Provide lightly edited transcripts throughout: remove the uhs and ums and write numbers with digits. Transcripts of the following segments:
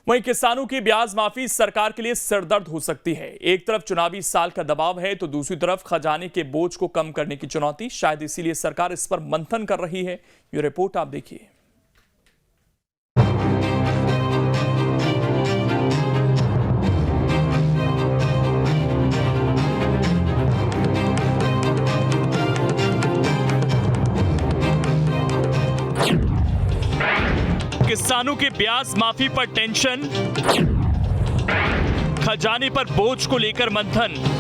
वहीं किसानों की ब्याज माफी सरकार के लिए सिरदर्द हो सकती है। एक तरफ चुनावी साल का दबाव है तो दूसरी तरफ खजाने के बोझ को कम करने की चुनौती। शायद इसीलिए सरकार इस पर मंथन कर रही है। ये रिपोर्ट आप देखिए। किसानों के ब्याज माफी पर टेंशन, खजाने पर बोझ को लेकर मंथन।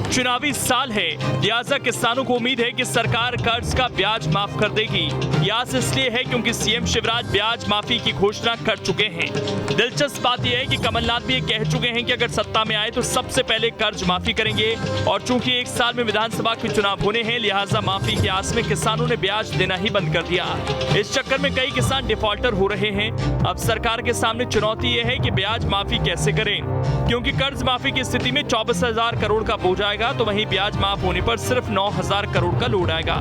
चुनावी साल है, लिहाजा किसानों को उम्मीद है कि सरकार कर्ज का ब्याज माफ कर देगी। यह आस इसलिए है क्योंकि सीएम शिवराज ब्याज माफी की घोषणा कर चुके हैं। दिलचस्प बात यह है कि कमलनाथ भी ये कह चुके हैं कि अगर सत्ता में आए तो सबसे पहले कर्ज माफी करेंगे। और चूंकि एक साल में विधानसभा के चुनाव होने हैं, लिहाजा माफी की आस में किसानों ने ब्याज देना ही बंद कर दिया। इस चक्कर में कई किसान डिफॉल्टर हो रहे हैं। अब सरकार के सामने चुनौती यह है कि ब्याज माफी कैसे करें, क्योंकि कर्ज माफी की स्थिति में 24,000 करोड़ का बोझ आएगा, तो वहीं ब्याज माफ होने पर सिर्फ 9,000 करोड़ का लोड आएगा।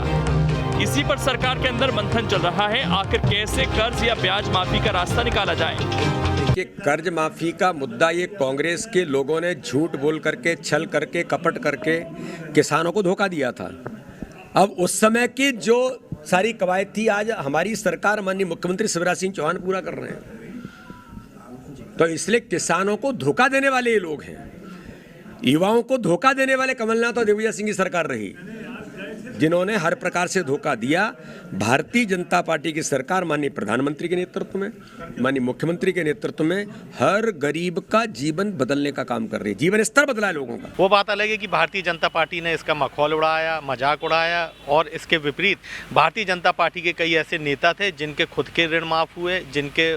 इसी पर सरकार के अंदर मंथन चल रहा है। आखिर कैसे कर्ज या ब्याज माफी का रास्ता निकाला जाए। देखिए, कर्ज माफी का मुद्दा ये कांग्रेस के लोगों ने झूठ बोल करके, छल करके, कपट करके किसानों को धोखा दिया था। अब उस समय की जो सारी कवायद थी, आज हमारी सरकार माननीय मुख्यमंत्री शिवराज सिंह चौहान पूरा कर रहे हैं। तो इसलिए किसानों को धोखा देने वाले ये लोग हैं। युवाओं को धोखा देने वाले कमलनाथ और दिग्विजय सिंह की सरकार रही, जिन्होंने हर प्रकार से धोखा दिया। भारतीय जनता पार्टी की सरकार माननीय प्रधानमंत्री के नेतृत्व में, माननीय मुख्यमंत्री के नेतृत्व में हर गरीब का जीवन बदलने का काम कर रही है, जीवन स्तर बदला है लोगों का। वो बात अलग है कि भारतीय जनता पार्टी ने इसका मखौल उड़ाया, मजाक उड़ाया, और इसके विपरीत भारतीय जनता पार्टी के कई ऐसे नेता थे जिनके खुद के ऋण माफ हुए, जिनके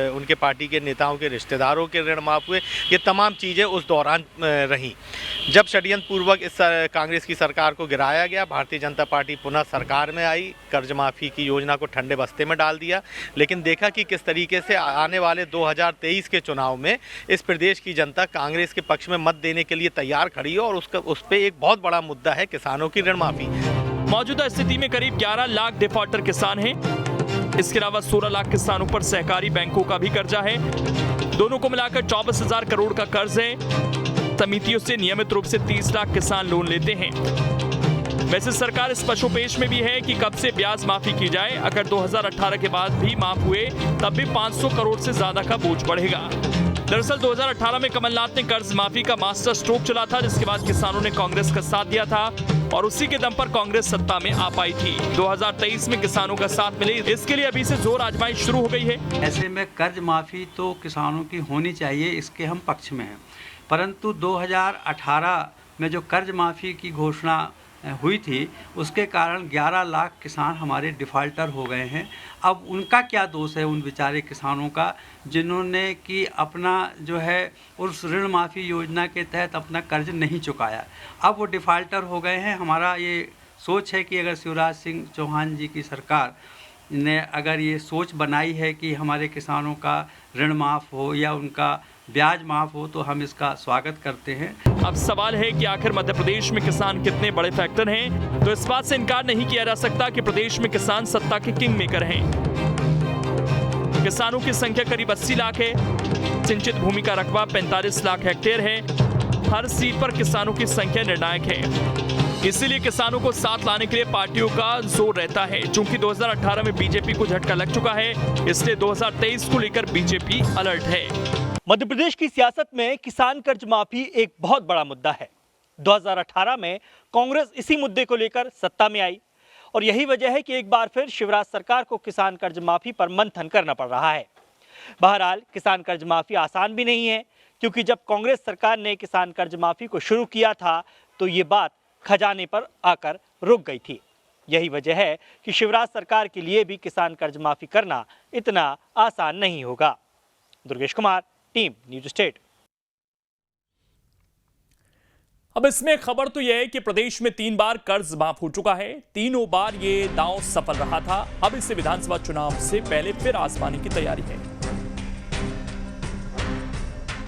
उनके पार्टी के नेताओं के रिश्तेदारों के ऋण माफ हुए। ये तमाम चीज़ें उस दौरान रहीं। जब षड्यंत्र पूर्वक इस कांग्रेस की सरकार को गिराया गया, भारतीय जनता पार्टी पुनः सरकार में आई, कर्ज माफी की योजना को ठंडे बस्ते में डाल दिया। लेकिन देखा कि किस तरीके से आने वाले 2023 के चुनाव में इस प्रदेश की जनता कांग्रेस के पक्ष में मत देने के लिए तैयार खड़ी है, और उस पे एक बहुत बड़ा मुद्दा है किसानों की ऋण माफी। मौजूदा स्थिति में करीब 11 लाख डिफॉल्टर किसान हैं। इसके अलावा 16 लाख किसानों पर सहकारी बैंकों का भी कर्जा है। दोनों को मिलाकर 24,000 करोड़ का कर्ज है। समितियों से नियमित रूप से 30 लाख किसान लोन लेते हैं। वैसे सरकार इस पशुपेश में भी है कि कब से ब्याज माफी की जाए। अगर 2018 के बाद भी माफ हुए तब भी 500 करोड़ से ज्यादा का बोझ बढ़ेगा। दरअसल 2018 में कमलनाथ ने कर्ज माफी का मास्टर स्ट्रोक चला था, जिसके बाद किसानों ने कांग्रेस का साथ दिया था और उसी के दम पर कांग्रेस सत्ता में आ पाई थी। 2023 में किसानों का साथ मिले, इसके लिए अभी से जोर आजमाइश शुरू हो गई है। ऐसे में कर्ज माफी तो किसानों की होनी चाहिए, इसके हम पक्ष में हैं। परंतु 2018 में जो कर्ज माफी की घोषणा हुई थी, उसके कारण 11 लाख किसान हमारे डिफ़ाल्टर हो गए हैं। अब उनका क्या दोष है उन बेचारे किसानों का, जिन्होंने कि अपना जो है उस ऋण माफ़ी योजना के तहत अपना कर्ज नहीं चुकाया। अब वो डिफ़ाल्टर हो गए हैं। हमारा ये सोच है कि अगर शिवराज सिंह चौहान जी की सरकार ने अगर ये सोच बनाई है कि हमारे किसानों का ऋण माफ़ हो या उनका ब्याज माफ हो, तो हम इसका स्वागत करते हैं। अब सवाल है कि आखिर मध्य प्रदेश में किसान कितने बड़े फैक्टर हैं। तो इस बात से इनकार नहीं किया जा सकता कि प्रदेश में किसान सत्ता के किंग मेकर हैं। किसानों की संख्या करीब 80 लाख है। सिंचित भूमि का रकबा 45 लाख हेक्टेयर है। हर सीट पर किसानों की संख्या निर्णायक है। इसीलिए किसानों को साथ लाने के लिए पार्टियों का जोर रहता है। चूंकि 2018 में बीजेपी को झटका लग चुका है, इसलिए 2023 को लेकर बीजेपी अलर्ट है। मध्य प्रदेश की सियासत में किसान कर्ज माफी एक बहुत बड़ा मुद्दा है। 2018 में कांग्रेस इसी मुद्दे को लेकर सत्ता में आई और यही वजह है कि एक बार फिर शिवराज सरकार को किसान कर्ज माफी पर मंथन करना पड़ रहा है। बहरहाल किसान कर्ज माफी आसान भी नहीं है, क्योंकि जब कांग्रेस सरकार ने किसान कर्ज माफी को शुरू किया था तो ये बात खजाने पर आकर रुक गई थी। यही वजह है कि शिवराज सरकार के लिए भी किसान कर्ज माफी करना इतना आसान नहीं होगा। Durgesh Kumar, team news state. अब इसमें खबर तो यह है कि प्रदेश में 3 बार कर्ज माफ हो चुका है। तीनों बार ये दांव सफल रहा था। अब इसे विधानसभा चुनाव से पहले फिर आजमाने की तैयारी है।